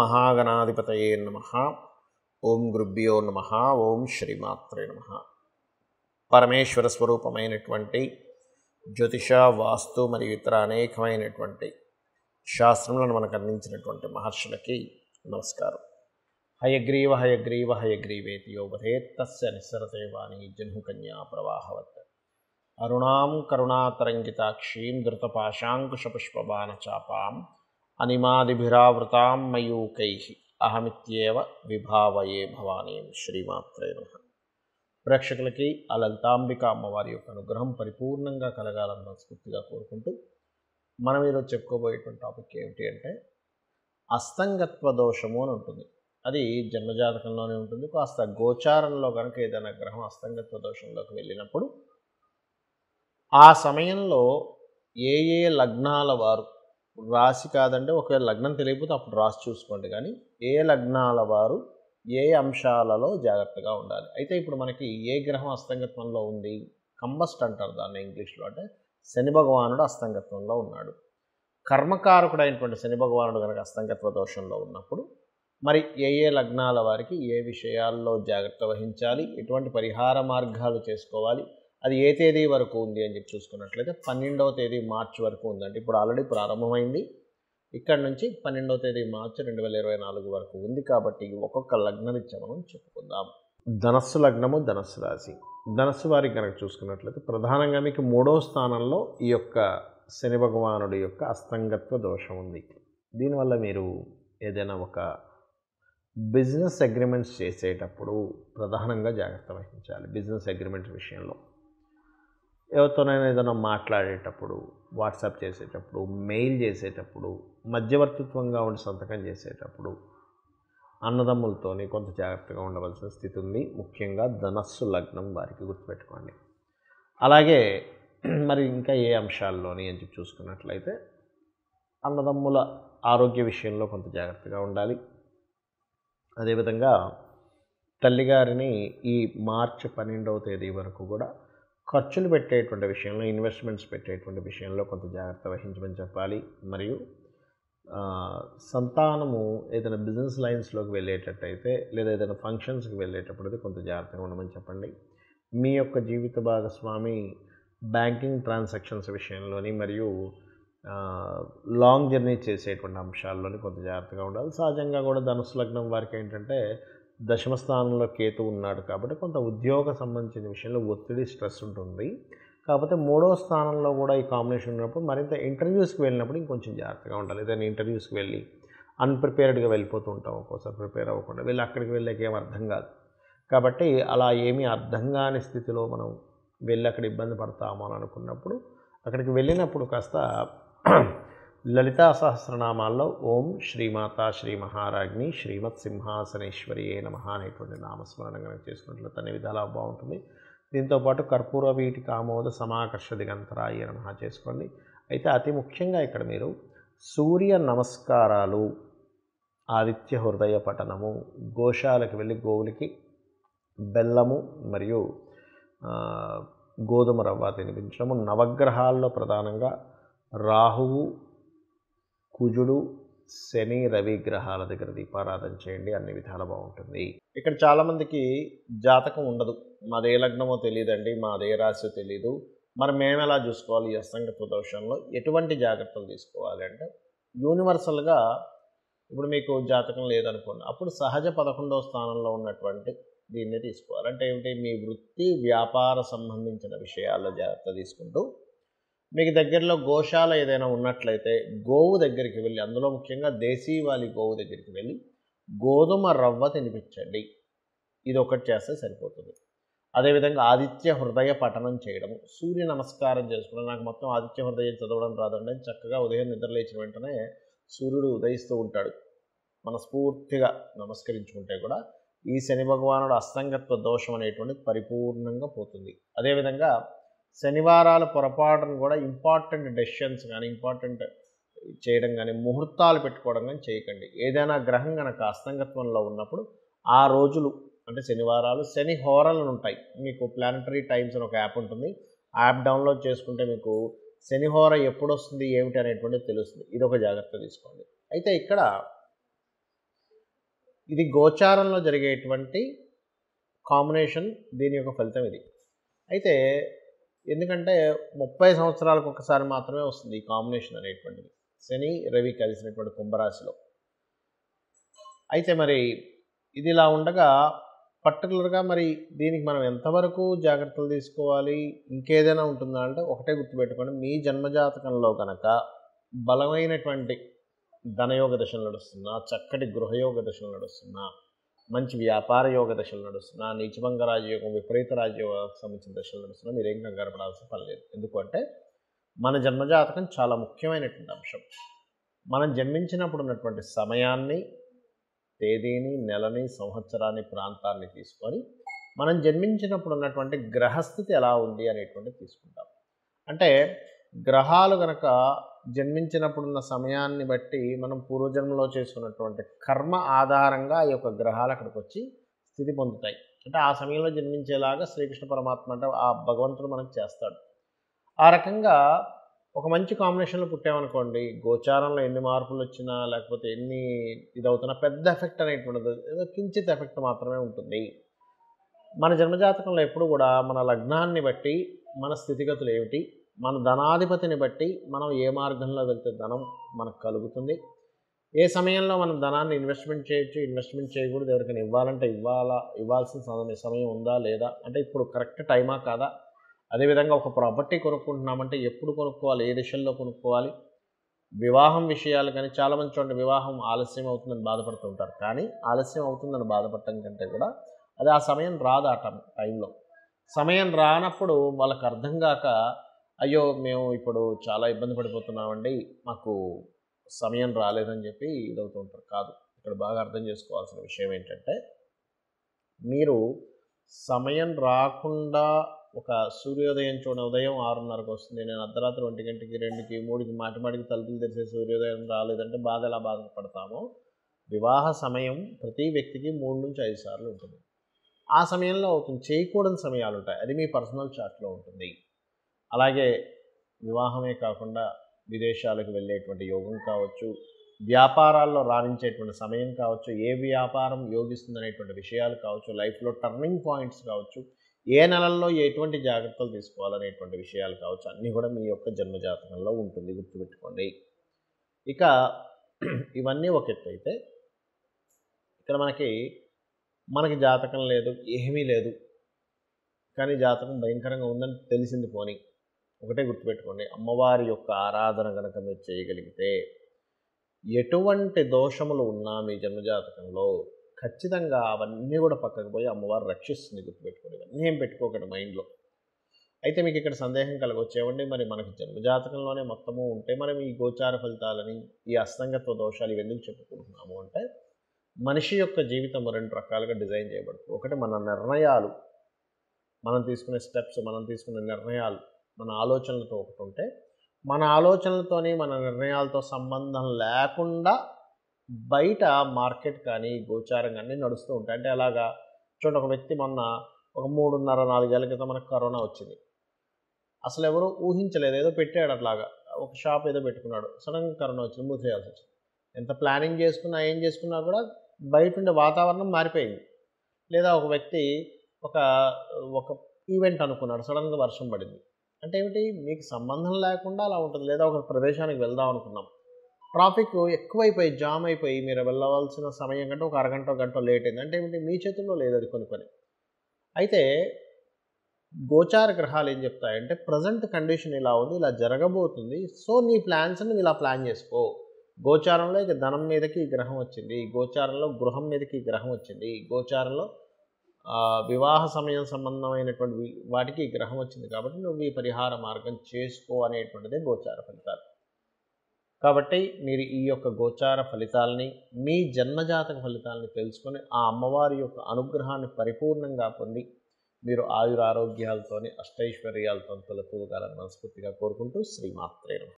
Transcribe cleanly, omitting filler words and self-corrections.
మహాగణాధిపతయే నమః. ఓం గురుభ్యో నమః. ఓం శ్రీమాత్రే నమః. పరమేశ్వర స్వరూపమైనటువంటి జ్యోతిష, వాస్తు మరియు ఇతర అనేకమైనటువంటి శాస్త్రములను మనకు అందించినటువంటి మహర్షులకి నమస్కారం. హయగ్రీవ హయగ్రీవ హయగ్రీవేతి యోవధేత్ తస్య నిస్సరతే వాణి జహ్నుకన్యా ప్రవాహవత్. అరుణాం కరుణాతరంగితాక్షీం ధృతపాశాంకుశపుష్పబాణచాపాం అనిమాదిభిరావృతాం మయూకైః అహమిత్యేవ విభావయే భవానీం. శ్రీమాత్రే నమః. ప్రేక్షకులకి ఆ లలితాంబిక అమ్మవారి యొక్క అనుగ్రహం పరిపూర్ణంగా కలగాలని మనస్ఫూర్తిగా కోరుకుంటూ మనం ఈరోజు చెప్పుకోబోయేటువంటి టాపిక్ ఏమిటి అంటే అస్తంగత్వ దోషము అని ఉంటుంది. అది జన్మజాతకంలోనే ఉంటుంది. కాస్త గోచారంలో కనుక ఏదైనా గ్రహం అస్తంగత్వ దోషంలోకి వెళ్ళినప్పుడు ఆ సమయంలో ఏ ఏ లగ్నాల వారు, రాశి కాదంటే ఒకవేళ లగ్నం తెలియకపోతే అప్పుడు రాశి చూసుకోండి, కానీ ఏ లగ్నాల వారు ఏ అంశాలలో జాగ్రత్తగా ఉండాలి. అయితే ఇప్పుడు మనకి ఏ గ్రహం అస్తంగత్వంలో ఉంది, కంబస్ట్ అంటారు దాన్ని ఇంగ్లీష్లో, అంటే శని భగవానుడు అస్తంగత్వంలో ఉన్నాడు. కర్మకారకుడైనటువంటి శని భగవానుడు కనుక అస్తంగత్వ దోషంలో ఉన్నప్పుడు మరి ఏ ఏ లగ్నాల వారికి ఏ విషయాల్లో జాగ్రత్త వహించాలి, ఎటువంటి పరిహార మార్గాలు చేసుకోవాలి, అది ఏ తేదీ వరకు ఉంది అని చెప్పి చూసుకున్నట్లయితే 12వ తేదీ మార్చి వరకు ఉందండి. ఇప్పుడు ఆల్రెడీ ప్రారంభమైంది. ఇక్కడ నుంచి 12వ తేదీ మార్చి 2024 వరకు ఉంది. కాబట్టి ఒక్కొక్క లగ్నరీత్యా మనం చెప్పుకుందాం. ధనస్సు లగ్నము, ధనస్సు రాశి. ధనస్సు వారికి కనుక చూసుకున్నట్లయితే ప్రధానంగా మీకు 3వ స్థానంలో ఈ యొక్క శని భగవానుడి యొక్క అస్తంగత్వ దోషం ఉంది. దీనివల్ల మీరు ఏదైనా ఒక బిజినెస్ అగ్రిమెంట్స్ చేసేటప్పుడు ప్రధానంగా జాగ్రత్త వహించాలి. బిజినెస్ అగ్రిమెంట్ విషయంలో ఎవరితోనైనా ఏదైనా మాట్లాడేటప్పుడు, వాట్సాప్ చేసేటప్పుడు, మెయిల్ చేసేటప్పుడు, మధ్యవర్తిత్వంగా ఉండి సంతకం చేసేటప్పుడు అన్నదమ్ములతోని కొంత జాగ్రత్తగా ఉండవలసిన స్థితి ఉంది. ముఖ్యంగా ధనస్సు లగ్నం వారికి గుర్తుపెట్టుకోండి. అలాగే మరి ఇంకా ఏ అంశాల్లోని అని చెప్పి చూసుకున్నట్లయితే అన్నదమ్ముల ఆరోగ్య విషయంలో కొంత జాగ్రత్తగా ఉండాలి. అదేవిధంగా తల్లిగారిని ఈ మార్చి 12వ తేదీ వరకు కూడా ఖర్చులు పెట్టేటువంటి విషయంలో, ఇన్వెస్ట్మెంట్స్ పెట్టేటువంటి విషయంలో కొంత జాగ్రత్త వహించమని చెప్పాలి. మరియు సంతానము ఏదైనా బిజినెస్ లైన్స్లోకి వెళ్ళేటట్టయితే లేదా ఏదైనా ఫంక్షన్స్కి వెళ్ళేటప్పుడు కొంత జాగ్రత్తగా ఉండమని చెప్పండి. మీ యొక్క జీవిత భాగస్వామి బ్యాంకింగ్ ట్రాన్సాక్షన్స్ విషయంలోని మరియు లాంగ్ జర్నీ చేసేటువంటి అంశాల్లోని కొంత జాగ్రత్తగా ఉండాలి. సహజంగా కూడా ధనుసు లగ్నం వారికి ఏంటంటే దశమ స్థానంలో కేతు ఉన్నాడు కాబట్టి కొంత ఉద్యోగ సంబంధించిన విషయంలో ఒత్తిడి, స్ట్రెస్ ఉంటుంది. కాకపోతే 3వ స్థానంలో కూడా ఈ కాంబినేషన్ ఉన్నప్పుడు మరింత ఇంటర్వ్యూస్కి వెళ్ళినప్పుడు ఇంకొంచెం జాగ్రత్తగా ఉండాలి. ఏదైనా ఇంటర్వ్యూస్కి వెళ్ళి అన్ప్రిపేర్డ్గా వెళ్ళిపోతూ ఉంటాం, ఒక్కోసారి ప్రిపేర్ అవ్వకుండా వెళ్ళి అక్కడికి వెళ్ళాక ఏం అర్థం కాదు. కాబట్టి అలా ఏమీ అర్థం కాని స్థితిలో మనం వెళ్ళి అక్కడ ఇబ్బంది పడతాము అని అనుకున్నప్పుడు అక్కడికి వెళ్ళినప్పుడు కాస్త లలితా సహస్రనామాల్లో ఓం శ్రీమాత శ్రీ మహారాజ్ని శ్రీమత్ సింహాసనేశ్వరియే నమః అనేటువంటి నామస్మరణ కనుక చేసుకున్నట్లయితే అన్ని విధాలా బాగుంటుంది. దీంతోపాటు కర్పూర వీటి కామోద సమాకర్ష దిగంతరాయ నమః చేసుకోండి. అయితే అతి ముఖ్యంగా ఇక్కడ మీరు సూర్య నమస్కారాలు, ఆదిత్య హృదయ పఠనము, గోశాలకు వెళ్ళి గోవులకి బెల్లము మరియు గోధుమ రవ్వ తినిపించడము, నవగ్రహాల్లో ప్రధానంగా రాహువు, కుజుడు, శని, రవి గ్రహాల దగ్గర దీపారాధన చేయండి. అన్ని విధాలు బాగుంటుంది. ఇక్కడ చాలామందికి జాతకం ఉండదు, మాదే లగ్నమో తెలియదండి, మాదే రాశి తెలియదు, మరి మేము ఎలా చూసుకోవాలి? ఈ అస్తంగత్వ దోషంలో ఎటువంటి జాగ్రత్తలు తీసుకోవాలి అంటే యూనివర్సల్గా ఇప్పుడు మీకు జాతకం లేదనుకోండి, అప్పుడు సహజ 11వ స్థానంలో ఉన్నటువంటి దీన్ని తీసుకోవాలి. అంటే ఏమిటి? మీ వృత్తి వ్యాపార సంబంధించిన విషయాల్లో జాగ్రత్త తీసుకుంటూ మీకు దగ్గరలో గోశాల ఏదైనా ఉన్నట్లయితే గోవు దగ్గరికి వెళ్ళి, అందులో ముఖ్యంగా దేశీవాలి గోవు దగ్గరికి వెళ్ళి గోధుమ రవ్వ తినిపించండి. ఇది ఒకటి చేస్తే సరిపోతుంది. అదేవిధంగా ఆదిత్య హృదయ పఠనం చేయడము, సూర్య నమస్కారం చేసుకోవడం. నాకు మొత్తం ఆదిత్య హృదయం చదవడం రాదండి, చక్కగా ఉదయం నిద్రలేచిన వెంటనే సూర్యుడు ఉదయిస్తూ ఉంటాడు, మనస్ఫూర్తిగా నమస్కరించుకుంటే కూడా ఈ శని భగవానుడు అస్తంగత్వ దోషం అనేటువంటిది పరిపూర్ణంగా పోతుంది. అదేవిధంగా శనివారాల పొరపాటును కూడా ఇంపార్టెంట్ డెసిషన్స్ కానీ, ఇంపార్టెంట్ చేయడం కానీ, ముహూర్తాలు పెట్టుకోవడం కానీ చేయకండి. ఏదైనా గ్రహం కనుక అస్తంగత్వంలో ఉన్నప్పుడు ఆ రోజులు అంటే శనివారాలు శని హోరలు ఉంటాయి. మీకు ప్లానటరీ టైమ్స్ అని ఒక యాప్ ఉంటుంది. ఆ యాప్ డౌన్లోడ్ చేసుకుంటే మీకు శని హోర ఎప్పుడు వస్తుంది ఏమిటి అనేటువంటిది తెలుస్తుంది. ఇది ఒక జాగ్రత్త తీసుకోండి. అయితే ఇక్కడ ఇది గోచారంలో జరిగేటువంటి కాంబినేషన్, దీని యొక్క ఫలితం ఇది. అయితే ఎందుకంటే 30 సంవత్సరాలకు ఒకసారి మాత్రమే వస్తుంది ఈ కాంబినేషన్ అనేటువంటిది, శని రవి కలిసినటువంటి కుంభరాశిలో. అయితే మరి ఇది ఇలా ఉండగా పర్టికులర్గా మరి దీనికి మనం ఎంతవరకు జాగ్రత్తలు తీసుకోవాలి, ఇంకేదైనా ఉంటుందా అంటే ఒకటే గుర్తుపెట్టుకోండి, మీ జన్మజాతకంలో కనుక బలమైనటువంటి ధనయోగ దశలు నడుస్తున్నా, చక్కటి గృహయోగ దశలు నడుస్తున్నా, మంచి వ్యాపార యోగ దశలు నడుస్తున్నా, నీచభంగ రాజయోగం, విపరీత రాజయోగానికి సంబంధించిన దశలు నడుస్తున్నా, మీరేం కంగారు పడాల్సిన పని లేదు. ఎందుకంటే మన జన్మజాతకం చాలా ముఖ్యమైనటువంటి అంశం. మనం జన్మించినప్పుడు ఉన్నటువంటి సమయాన్ని, తేదీని, నెలని, సంవత్సరాన్ని, ప్రాంతాన్ని తీసుకొని మనం జన్మించినప్పుడు ఉన్నటువంటి గ్రహస్థితి ఎలా ఉంది అనేటువంటిది తీసుకుంటాం. అంటే గ్రహాలు కనుక జన్మించినప్పుడున్న సమయాన్ని బట్టి మనం పూర్వజన్మలో చేసుకున్నటువంటి కర్మ ఆధారంగా ఈ యొక్క గ్రహాలు అక్కడికి వచ్చి స్థితి పొందుతాయి. అంటే ఆ సమయంలో జన్మించేలాగా శ్రీకృష్ణ పరమాత్మ అంటే ఆ భగవంతుడు మనకు చేస్తాడు. ఆ రకంగా ఒక మంచి కాంబినేషన్లో పుట్టామనుకోండి, గోచారంలో ఎన్ని మార్పులు వచ్చినా లేకపోతే ఎన్ని ఇదవుతున్నా పెద్ద ఎఫెక్ట్ అనేటువంటిది ఏదో కించిత్ ఎఫెక్ట్ మాత్రమే ఉంటుంది. మన జన్మజాతకంలో ఎప్పుడు కూడా మన లగ్నాన్ని బట్టి మన స్థితిగతులు ఏమిటి, మన ధనాధిపతిని బట్టి మనం ఏ మార్గంలో వెళ్తే ధనం మనకు కలుగుతుంది, ఏ సమయంలో మనం ధనాన్ని ఇన్వెస్ట్మెంట్ చేయొచ్చు, ఇన్వెస్ట్మెంట్ చేయకూడదు, ఎవరికైనా ఇవ్వాలంటే ఇవ్వాల్సిన సమయం ఉందా లేదా, అంటే ఇప్పుడు కరెక్ట్ టైమా కాదా, అదేవిధంగా ఒక ప్రాపర్టీ కొనుక్కుంటున్నామంటే ఎప్పుడు కొనుక్కోవాలి, ఏ దిశల్లో కొనుక్కోవాలి, వివాహం విషయాలు కానీ చాలామంది చూడండి వివాహం ఆలస్యం అవుతుందని బాధపడుతూ ఉంటారు. కానీ ఆలస్యం అవుతుందని బాధపడటం కంటే కూడా అది ఆ సమయం రాదు, ఆ టైంలో సమయం రానప్పుడు వాళ్ళకి అర్థం కాక అయ్యో మేము ఇప్పుడు చాలా ఇబ్బంది పడిపోతున్నామండి, మాకు సమయం రాలేదని చెప్పి ఇదవుతూ ఉంటారు. కాదు, ఇక్కడ బాగా అర్థం చేసుకోవాల్సిన విషయం ఏంటంటే, మీరు సమయం రాకుండా ఒక సూర్యోదయం చూడండి, ఉదయం 6:30కి వస్తుంది, నేను అర్ధరాత్రి 1 గంటకి 2కి 3కి మాటిమాటికి తలుపులు తెరిసే సూర్యోదయం రాలేదంటే ఎలా బాధపడతామో, వివాహ సమయం ప్రతి వ్యక్తికి 3 నుంచి 5 సార్లు ఉంటుంది. ఆ సమయంలో అవుతుంది, చేయకూడని సమయాలు ఉంటాయి, అది మీ పర్సనల్ చార్ట్లో ఉంటుంది. అలాగే వివాహమే కాకుండా విదేశాలకు వెళ్ళేటువంటి యోగం కావచ్చు, వ్యాపారాల్లో రాణించేటువంటి సమయం కావచ్చు, ఏ వ్యాపారం యోగిస్తుంది అనేటువంటి విషయాలు కావచ్చు, లైఫ్లో టర్నింగ్ పాయింట్స్ కావచ్చు, ఏ నెలల్లో ఎటువంటి జాగ్రత్తలు తీసుకోవాలనేటువంటి విషయాలు కావచ్చు, అన్నీ కూడా మీ యొక్క జన్మజాతకంలో ఉంటుంది, గుర్తుపెట్టుకోండి. ఇక ఇవన్నీ ఒక ఎత్తు అయితే, ఇక్కడ మనకి జాతకం లేదు, ఏమీ లేదు, కానీ జాతకం భయంకరంగా ఉందని తెలిసింది పోని, ఒకటే గుర్తుపెట్టుకోండి, అమ్మవారి యొక్క ఆరాధన కనుక మీరు చేయగలిగితే ఎటువంటి దోషములు ఉన్నా మీ జన్మజాతకంలో ఖచ్చితంగా అవన్నీ కూడా పక్కకు పోయి అమ్మవారు రక్షిస్తుంది, గుర్తుపెట్టుకోండి. ఇవన్నీ ఏం పెట్టుకోకండి మైండ్లో. అయితే మీకు ఇక్కడ సందేహం కలగొచ్చేవండి, మరి మనకి జన్మజాతకంలోనే మొత్తము ఉంటే మనం ఈ గోచార ఫలితాలని, ఈ అస్తంగత్వ దోషాలు ఇవన్నీ చెప్పుకుంటున్నాము అంటే, మనిషి యొక్క జీవితం 2 రకాలుగా డిజైన్ చేయబడుతుంది. ఒకటి మన నిర్ణయాలు, మనం తీసుకునే స్టెప్స్, మనం తీసుకునే నిర్ణయాలు, మన ఆలోచనలతో ఒకటి ఉంటే, మన ఆలోచనలతోని మన నిర్ణయాలతో సంబంధం లేకుండా బయట మార్కెట్ కానీ గోచారం కానీ నడుస్తూ ఉంటాయి. అంటే అలాగా చూడండి, ఒక వ్యక్తి మొన్న ఒక 3.5-4 ఏళ్ల క్రితం మనకు కరోనా వచ్చింది. అసలు ఎవరు ఊహించలేదు, ఏదో పెట్టాడు అట్లాగా, ఒక షాప్ ఏదో పెట్టుకున్నాడు, సడన్గా కరోనా వచ్చింది, మూసేయాల్సి వచ్చింది. ఎంత ప్లానింగ్ చేసుకున్నా ఏం చేసుకున్నా కూడా బయట ఉండే వాతావరణం మారిపోయింది. లేదా ఒక వ్యక్తి ఒక ఈవెంట్ అనుకున్నాడు, సడన్గా వర్షం పడింది. అంటే ఏమిటి, మీకు సంబంధం లేకుండా అలా ఉంటుంది. లేదా ఒక ప్రదేశానికి వెళ్దాం అనుకున్నాం, ట్రాఫిక్ ఎక్కువైపోయి జామ్ అయిపోయి మీరు వెళ్ళవలసిన సమయం కంటే ఒక అరగంట గంట లేట్ అయింది. అంటే ఏమిటి, మీ చేతుల్లో లేదు అది కొన్ని. అయితే గోచార గ్రహాలు ఏం చెప్తాయంటే, ప్రజెంట్ కండిషన్ ఇలా ఉంది, ఇలా జరగబోతుంది, సో నీ ప్లాన్స్ని ఇలా ప్లాన్ చేసుకో. గోచారంలో ఇక ధనం మీదకి ఈ గ్రహం వచ్చింది, గోచారంలో గృహం మీదకి ఈ గ్రహం వచ్చింది, గోచారంలో వివాహ సమయం సంబంధమైనటువంటి వాటికి ఈ గ్రహం వచ్చింది, కాబట్టి నువ్వు ఈ పరిహార మార్గం చేసుకో అనేటువంటిదే గోచార ఫలితాలు. కాబట్టి మీరు ఈ యొక్క గోచార ఫలితాలని, మీ జన్మజాతక ఫలితాలని తెలుసుకొని ఆ అమ్మవారి యొక్క అనుగ్రహాన్ని పరిపూర్ణంగా పొంది మీరు ఆయురారోగ్యాలతోని అష్టైశ్వర్యాలతో తొలతూగాలని మనస్ఫూర్తిగా కోరుకుంటూ శ్రీమాత్రే నమః.